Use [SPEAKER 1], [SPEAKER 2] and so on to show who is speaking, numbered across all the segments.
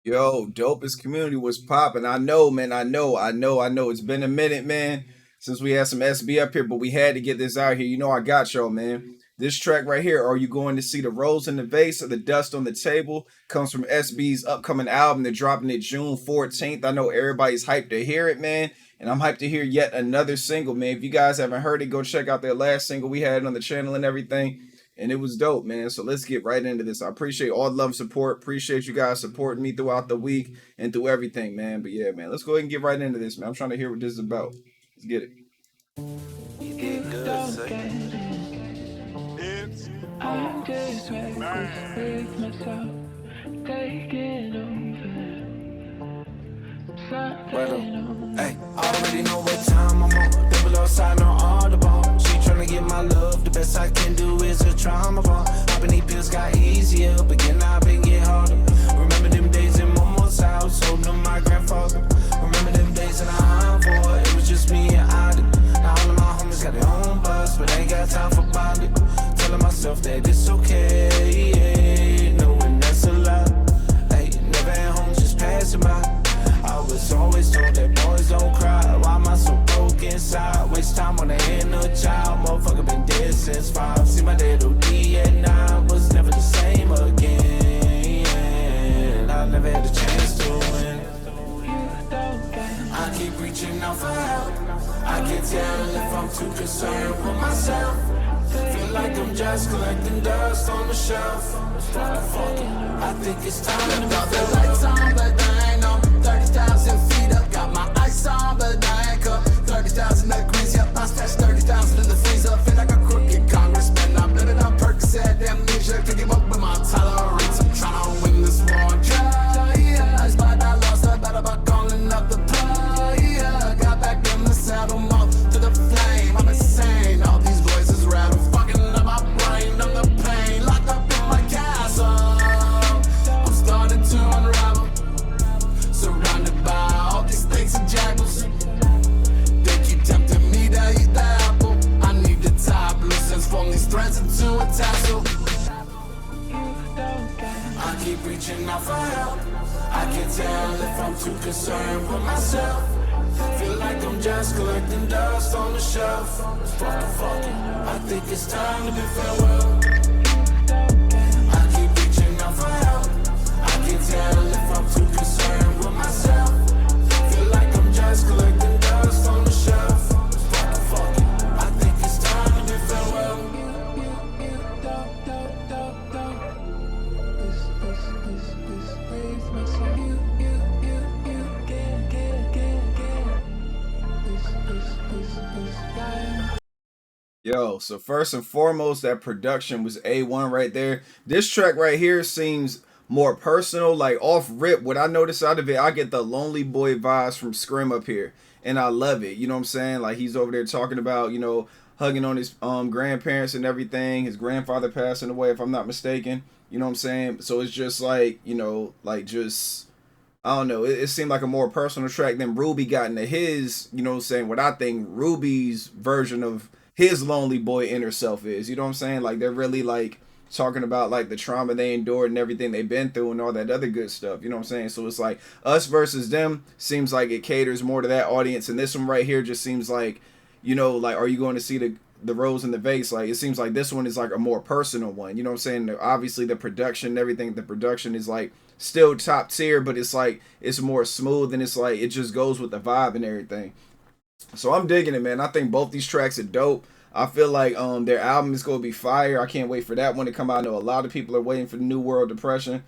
[SPEAKER 1] Yo, Dopest Community was popping. I know, man. I know. It's been a minute, man, since we had some SB up here, but we had to get this out here. You know, I got y'all, man. This track right here, Are You Going to See the Rose in the Vase or the Dust on the Table, comes from SB's upcoming album. They're dropping it June 14th. I know everybody's hyped to hear it, man. And I'm hyped to hear yet another single, man. If you guys haven't heard it, go check out their last single we had on the channel and everything, and it was dope, man. So let's get right into this. I appreciate all the love and support. Appreciate you guys supporting me throughout the week and through everything, man. But yeah, man, let's go ahead and get right into this, man. I'm trying to hear what this is about. Let's get it.
[SPEAKER 2] You did good, son.
[SPEAKER 3] I'm just reckless with myself, taking over, something on.
[SPEAKER 2] Hey, I already know what time I'm on. Double outside on all the ball. She tryna get my love. The best I can do is a trauma ball. Hopping these pills got easier, but getting I've been getting harder. Remember them days in Momo's house, holding on my grandfather. Remember them days in the Envoy, it was just me and I. Now all of my homies got their own bus, but ain't got time for bonding. Telling myself that it's okay, yeah, knowing that's a lie. Hey, never at home, just passing by. I was always told that boys don't cry. Why am I so broke inside? Waste time on the inner child. Motherfucker been dead since 5. See my dad OD at 9. Was never the same again. I never had a chance to win. I keep reaching out for help. I can't tell if I'm too concerned with myself. Feel like I'm just collecting dust on the shelf. Fuck it. I think it's time to drop the lights on, but I ain't on 30,000 feet up. Got my ice on, but I ain't up 30,000 degrees. Yep, I stashed 30,000 in the freezer. Feel like a crooked congressman. I'm living on Percocet, amnesia. Can't give up with my tolerance. I'm trying to win this war. Yeah, but I lost. I thought about calling up the player. Got back in the saddle, mouth to the flame. I'm insane. All these voices rattle, fucking up my brain. I'm the pain, locked up in my castle. I'm starting to unravel, surrounded by all these things and jackals. They keep tempting me to eat the apple. I need the top loose and form these threads into a tassel. I keep reaching out for help. I can't tell if I'm too concerned with myself. Feel like I'm just collecting dust on the shelf. Fuck it. I think it's time to bid farewell. I keep reaching out for help. I can't tell if I'm too concerned with myself. Feel like I'm just collecting dust on the shelf. Fuck it. I think it's time to bid farewell.
[SPEAKER 1] Yo, so first and foremost, that production was A1 right there. This track right here seems more personal, like off rip. What I notice out of it, I get the lonely boy vibes from Scrim up here, and I love it. You know what I'm saying? Like he's over there talking about, hugging on his grandparents and everything. His grandfather passing away, if I'm not mistaken. You know what I'm saying? So it's just like, like just I don't know. It seemed like a more personal track than Ruby got into his, you know what I'm saying, what I think Ruby's version of his lonely boy inner self is. You know what I'm saying? Like they're really like talking about like the trauma they endured and everything they've been through and all that other good stuff. You know what I'm saying? So it's like us versus them seems like it caters more to that audience. And this one right here just seems like, like are you going to see the rose in the vase? Like it seems like this one is like a more personal one. You know what I'm saying? Obviously the production, everything, the production is like still top tier, but it's like it's more smooth and it's like it just goes with the vibe and everything. So I'm digging it, man. I think both these tracks are dope. I feel like their album is gonna be fire. I can't wait for that one to come out. I know a lot of people are waiting for the New World Depression.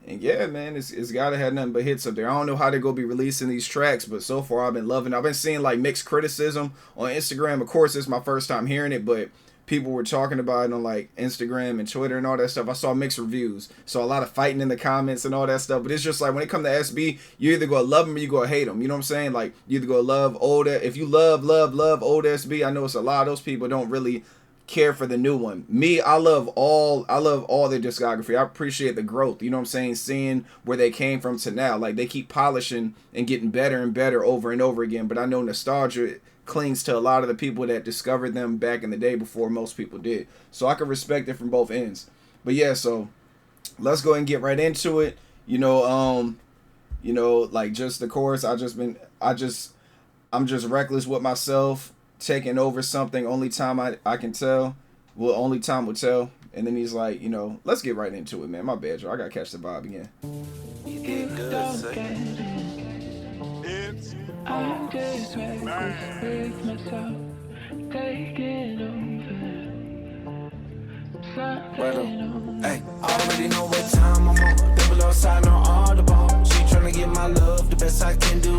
[SPEAKER 1] And yeah, man, it's gotta have nothing but hits up there. I don't know how they're gonna be releasing these tracks, but so far I've been loving it. I've been seeing like mixed criticism on Instagram. Of course, it's my first time hearing it, but people were talking about it on like Instagram and Twitter and all that stuff. I saw mixed reviews. So a lot of fighting in the comments and all that stuff. But it's just like when it comes to SB, you either go love him or you go hate him. You know what I'm saying? Like you either go love old. If you love old SB, I know it's a lot of those people don't really care for the new one. Me, I love all their discography. I appreciate the growth. You know what I'm saying? Seeing where they came from to now. Like they keep polishing and getting better and better over and over again. But I know nostalgia clings to a lot of the people that discovered them back in the day before most people did. So I can respect it from both ends. But yeah, so let's go and get right into it. You know, like just the chorus. I'm just reckless with myself, taking over something. Only time I can tell. Well, only time will tell. And then he's like, you know, let's get right into it, man. My bad, y'all. I gotta catch the vibe again.
[SPEAKER 3] You don't get it. I'm just reckless with myself, taking over. Something on.
[SPEAKER 2] Hey, I already know what time I'm on. Double outside on all the ball. She tryna get my love, the best I can do.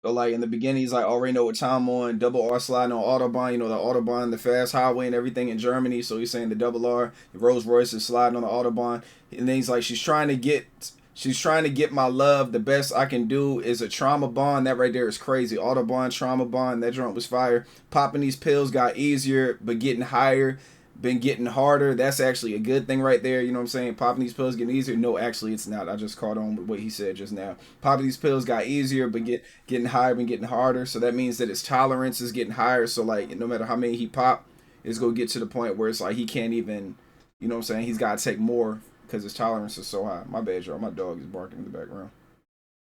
[SPEAKER 1] So like in the beginning, he's like, already know what time I'm on. Double R sliding on Autobahn. You know the Autobahn, the fast highway and everything in Germany. So he's saying the double R. Rolls Royce is sliding on the Autobahn. And then he's like, she's trying to get my love. The best I can do is a trauma bond. That right there is crazy. Autobahn, trauma bond. That joint was fire. Popping these pills got easier, but getting higher. Been getting harder. That's actually a good thing right there. You know what I'm saying? Popping these pills getting easier. No, actually it's not. I just caught on with what he said just now. Popping these pills got easier, but getting higher, been getting harder. So that means that his tolerance is getting higher. So like no matter how many he pop, it's gonna get to the point where it's like he can't even, you know what I'm saying? He's gotta take more because his tolerance is so high. My bad, y'all. My dog is barking in the background.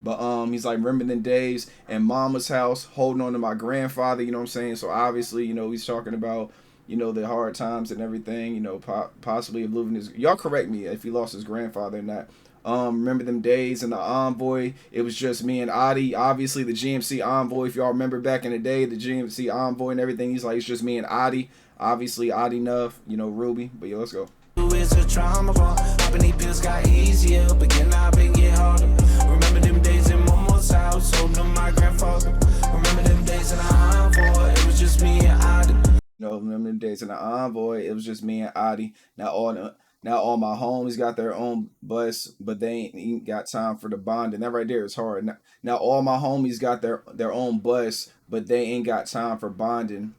[SPEAKER 1] But he's like, remember them days in mama's house, holding on to my grandfather, you know what I'm saying? So obviously, you know, he's talking about, you know, the hard times and everything, you know, possibly of losing his, y'all correct me if he lost his grandfather or not. Remember them days in the Envoy, it was just me and Adi, obviously the GMC Envoy, if y'all remember back in the day, the GMC Envoy and everything, he's like, it's just me and Adi, obviously Adi Nuff, you know, Ruby, but yeah, let's go.
[SPEAKER 2] It's a trauma bond. Popping these pills got easier, but getting out and get harder. Remember them days in mama's house, holding on my grandfather. Remember them days in the Envoy, it was just me and Adi.
[SPEAKER 1] You know, remember the days in the Envoy, it was just me and Adi. Now all my homies got their own bus, but they ain't got time for the bonding. That right there is hard. Now all my homies got their own bus, but they ain't got time for bonding.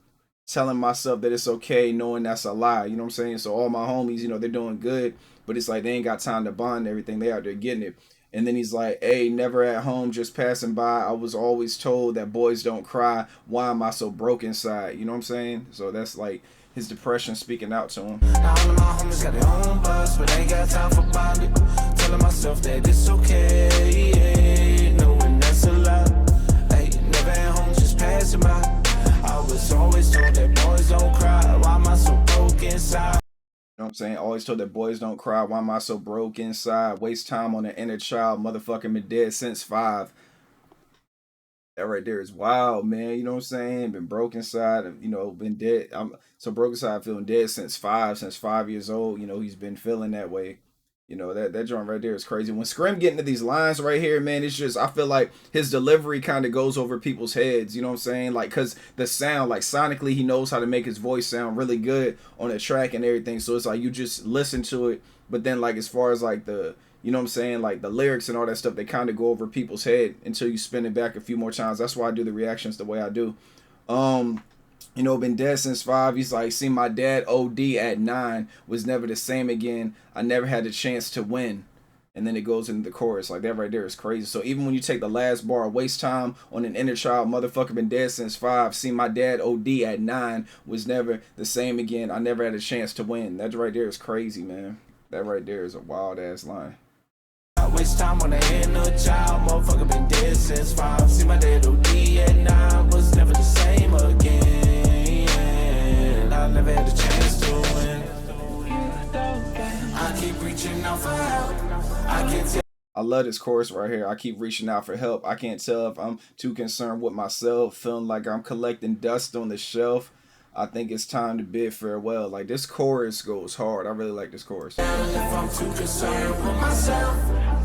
[SPEAKER 1] Telling myself that it's okay, knowing that's a lie. You know what I'm saying? So all my homies, you know, they're doing good, but it's like they ain't got time to bond and everything. They out there getting it. And then he's like, hey, never at home, just passing by. I was always told that boys don't cry. Why am I so broke inside? You know what I'm saying? So that's like his depression speaking out to him.
[SPEAKER 2] Now all of my homies got their own bus, but ain't got time for bonding. Telling myself that it's okay, knowing that's a lie. Hey, never at home, just passing by. I was always told that boys don't cry. Why am I so broke inside?
[SPEAKER 1] You know what I'm saying? Always told that boys don't cry. Why am I so broke inside? Waste time on an inner child. Motherfucking been dead since 5. That right there is wild, man. You know what I'm saying? Been broke inside. You know, been dead. I'm so broke inside, feeling dead since 5 years old. You know, he's been feeling that way. You know, that joint right there is crazy. When Scrim getting to these lines right here, man, it's just, I feel like his delivery kind of goes over people's heads. You know what I'm saying? Like, because the sound, like sonically, he knows how to make his voice sound really good on the track and everything. So it's like you just listen to it. But then, like, as far as like the, you know what I'm saying? Like the lyrics and all that stuff, they kind of go over people's head until you spin it back a few more times. That's why I do the reactions the way I do. You know, been dead since 5. He's like, seen my dad OD at 9, was never the same again. I never had the chance to win. And then it goes into the chorus. Like that right there is crazy. So even when you take the last bar, waste time on an inner child, motherfucker been dead since 5. Seen my dad OD at 9, was never the same again. I never had a chance to win. That right there is crazy, man. That right there is a wild ass line.
[SPEAKER 2] I waste time on the inner child, motherfucker been dead since 5. See my dad OD at 9, was never the same again. I never had a chance to win. I keep reaching out for help. I can tell.
[SPEAKER 1] I love this chorus right here. I keep reaching out for help. I can't tell if I'm too concerned with myself, feeling like I'm collecting dust on the shelf. I think it's time to bid farewell. Like this chorus goes hard. I really like this chorus.
[SPEAKER 2] If I'm too concerned with myself,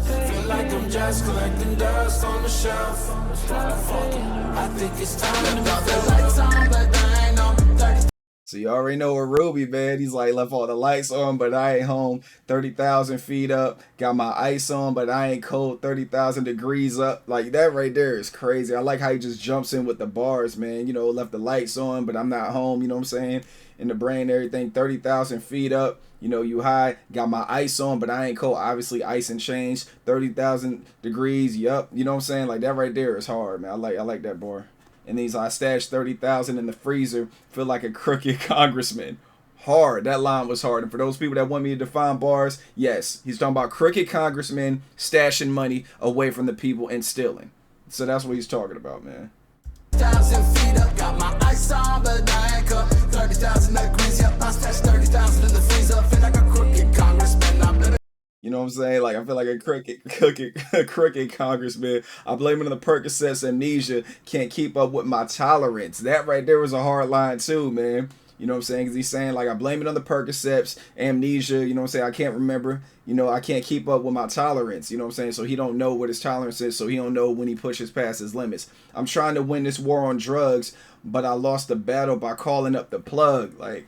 [SPEAKER 2] feel like I'm just collecting dust on the shelf. I think it's time to drop the lights on, but I ain't on 30.
[SPEAKER 1] So you already know what Ruby, man. He's like, left all the lights on, but I ain't home. 30,000 feet up. Got my ice on, but I ain't cold. 30,000 degrees up. Like, that right there is crazy. I like how he just jumps in with the bars, man. You know, left the lights on, but I'm not home. You know what I'm saying? In the brain, everything. 30,000 feet up. You know, you high. Got my ice on, but I ain't cold. Obviously, ice and change. 30,000 degrees. Yup. You know what I'm saying? Like, that right there is hard, man. I like that bar. And these I stashed 30,000 in the freezer. Feel like a crooked congressman. Hard. That line was hard. And for those people that want me to define bars, yes, he's talking about crooked congressmen stashing money away from the people and stealing. So that's what he's talking about, man.
[SPEAKER 2] 1,000 feet up, got my ice on, but I ain't cut 30,000 degrees. Yep, I stashed 30,000 in the freezer. Feel like a crooked congressman. I'm living.
[SPEAKER 1] You know what I'm saying? Like, I feel like a crooked congressman. I blame it on the Percocets, amnesia, can't keep up with my tolerance. That right there was a hard line too, man. You know what I'm saying? Because he's saying, like, I blame it on the Percocets, amnesia, you know what I'm saying? I can't remember, you know, I can't keep up with my tolerance, you know what I'm saying? So he don't know what his tolerance is, so he don't know when he pushes past his limits. I'm trying to win this war on drugs, but I lost the battle by calling up the plug. Like,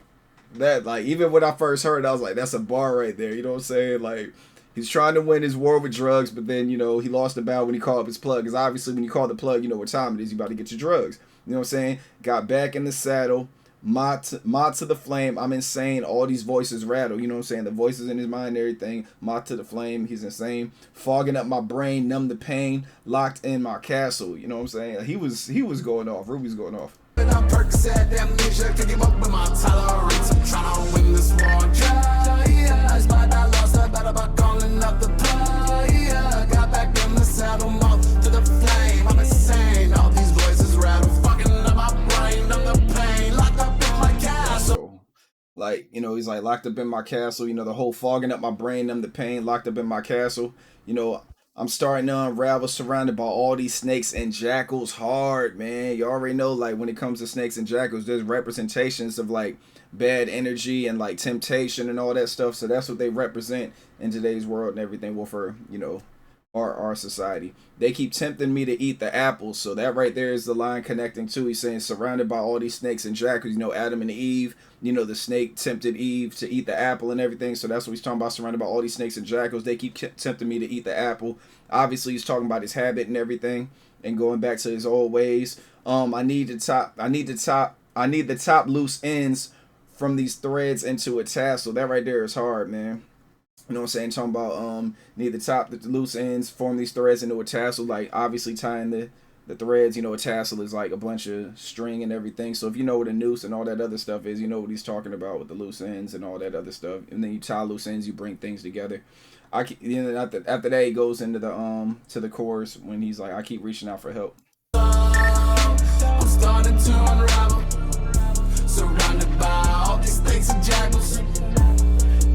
[SPEAKER 1] that, like, even when I first heard it, I was like, that's a bar right there, you know what I'm saying? Like, he's trying to win his war with drugs, but then, you know, he lost the battle when he called up his plug. Because obviously when you call the plug, you know what time it is, you about to get your drugs. You know what I'm saying? Got back in the saddle. Mod to the flame. I'm insane. All these voices rattle. You know what I'm saying? The voices in his mind and everything. Mod to the flame. He's insane. Fogging up my brain. Numb the pain. Locked in my castle. You know what I'm saying? He was going off. Ruby's going off.
[SPEAKER 2] I'm Percocet, amnesia, can't keep up with my tolerance. I'm trying to win this war on drugs, but I lost the battle by calling up the plug. Got back in the saddle, mouth to the flame. I'm insane. All these voices rattle. Fucking up my brain. Numb the pain. Locked up in my castle.
[SPEAKER 1] Like, you know, he's like, locked up in my castle, you know, the whole fogging up my brain, numb the pain, locked up in my castle. You know, I'm starting to unravel, surrounded by all these snakes and jackals. Hard, man. You already know, like, when it comes to snakes and jackals, there's representations of, like, bad energy and, like, temptation and all that stuff. So that's what they represent in today's world and everything. Well, for, you know, our society. They keep tempting me to eat the apples. So that right there is the line connecting to. He's saying surrounded by all these snakes and jackals. You know, Adam and Eve. You know, the snake tempted Eve to eat the apple and everything. So that's what he's talking about. Surrounded by all these snakes and jackals. They keep tempting me to eat the apple. Obviously, he's talking about his habit and everything, and going back to his old ways. I need the top loose ends from these threads into a tassel. That right there is hard, man. You know what I'm saying? Talking about need the loose ends, form these threads into a tassel. Like, obviously tying the threads, you know, a tassel is like a bunch of string and everything. So if you know what a noose and all that other stuff is, you know what he's talking about with the loose ends and all that other stuff. And then you tie loose ends, you bring things together. After that, he goes into the to the chorus when he's like, I keep reaching out for help.
[SPEAKER 2] I'm starting to unravel, surrounded by all these snakes and jackals.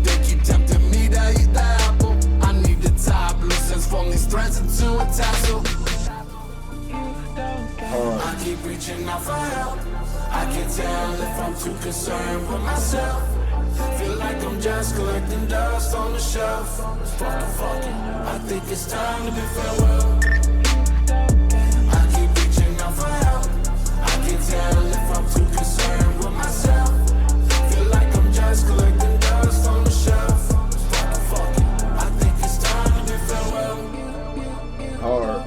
[SPEAKER 2] They keep tempting me to eat the apple. I need the top loose ends, form these threads into a tassel. I keep reaching out for help. I can't tell if I'm too concerned with myself. Feel like I'm just collecting dust on the shelf. Fuck it, I think it's time to bid farewell. I keep reaching out for help. I can't tell if I'm too concerned with myself. Feel like I'm just collecting dust on the shelf. Fuck it, I think it's time to bid farewell.
[SPEAKER 1] Hard.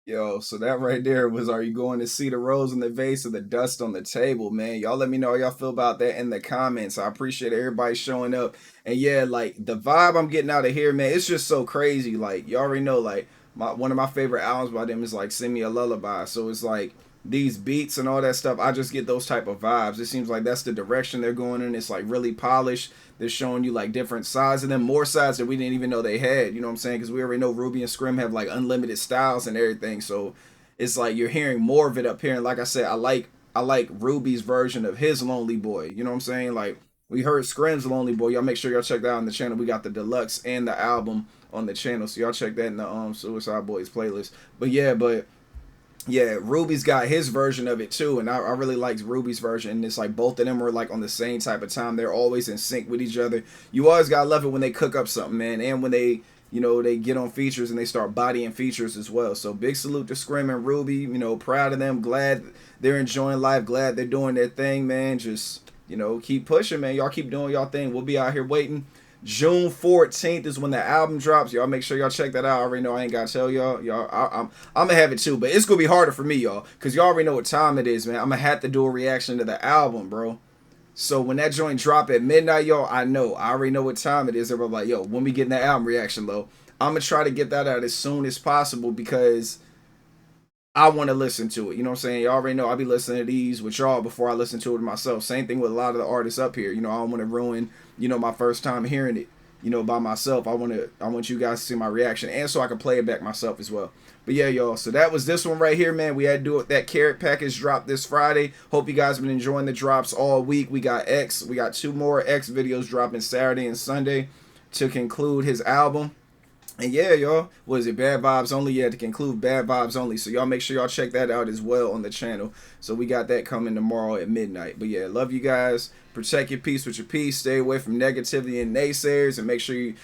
[SPEAKER 1] Yo, so that right there was, are you going to see the rose in the vase or the dust on the table, man? Y'all let me know how y'all feel about that in the comments. I appreciate everybody showing up. And yeah, like, the vibe I'm getting out of here, man, it's just so crazy. Like, you already know, like, one of my favorite albums by them is like Send Me a Lullaby. So it's like these beats and all that stuff, I just get those type of vibes. It seems like that's the direction they're going in. It's like really polished. They're showing you like different sides of them, more sides that we didn't even know they had. You know what I'm saying? Because we already know Ruby and Scrim have like unlimited styles and everything. So it's like you're hearing more of it up here. And like I said, I like Ruby's version of his Lonely Boy. You know what I'm saying? Like, we heard Scrim's Lonely Boy. Y'all make sure y'all check that out on the channel. We got the deluxe and the album on the channel. So y'all check that in the Suicide Boys playlist. But yeah, Ruby's got his version of it too, and I really liked Ruby's version. And it's like both of them are like on the same type of time. They're always in sync with each other. You always gotta love it when they cook up something, man, and when they, you know, they get on features and they start bodying features as well. So big salute to Scrim and Ruby. You know, proud of them. Glad they're enjoying life. Glad they're doing their thing, man. Just, you know, keep pushing, man. Y'all keep doing y'all thing. We'll be out here waiting. June 14th is when the album drops. Y'all make sure y'all check that out. I already know I ain't gotta tell y'all. I'm gonna have it too, but it's gonna be harder for me, y'all, because y'all already know what time it is, man. I'm gonna have to do a reaction to the album, bro. So when that joint drop at midnight, y'all, I already know what time it is. Everybody like, yo, when we getting that album reaction low, I'm gonna try to get that out as soon as possible because I want to listen to it. You know what I'm saying? Y'all already know I'll be listening to these with y'all before I listen to it myself. Same thing with a lot of the artists up here. You know, I don't want to ruin, you know, my first time hearing it, you know, by myself. I want you guys to see my reaction and so I can play it back myself as well. But yeah, y'all, so that was this one right here, man. We had to do it. That Carrot package dropped this Friday. Hope you guys been enjoying the drops all week. We got 2 more X videos dropping Saturday and Sunday to conclude his album. And yeah, y'all, was it Bad Vibes Only? Yeah, to conclude Bad Vibes Only. So y'all make sure y'all check that out as well on the channel. So we got that coming tomorrow at midnight. But yeah, love you guys. Protect your peace with your peace. Stay away from negativity and naysayers. And make sure you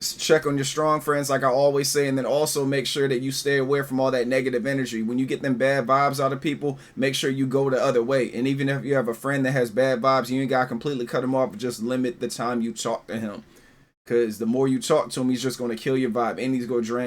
[SPEAKER 1] check on your strong friends like I always say. And then also make sure that you stay away from all that negative energy. When you get them bad vibes out of people, make sure you go the other way. And even if you have a friend that has bad vibes, you ain't got to completely cut him off. But just limit the time you talk to him. Because the more you talk to him, he's just going to kill your vibe. And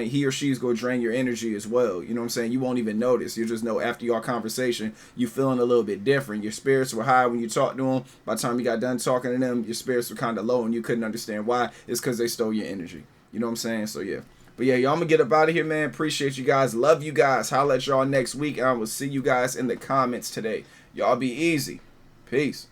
[SPEAKER 1] he or she's going to drain your energy as well. You know what I'm saying? You won't even notice. You just know after your conversation, you feeling a little bit different. Your spirits were high when you talked to them. By the time you got done talking to them, your spirits were kind of low and you couldn't understand why. It's because they stole your energy. You know what I'm saying? So, yeah. But, yeah, y'all, I'm going to get up out of here, man. Appreciate you guys. Love you guys. Holla at y'all next week. And I will see you guys in the comments today. Y'all be easy. Peace.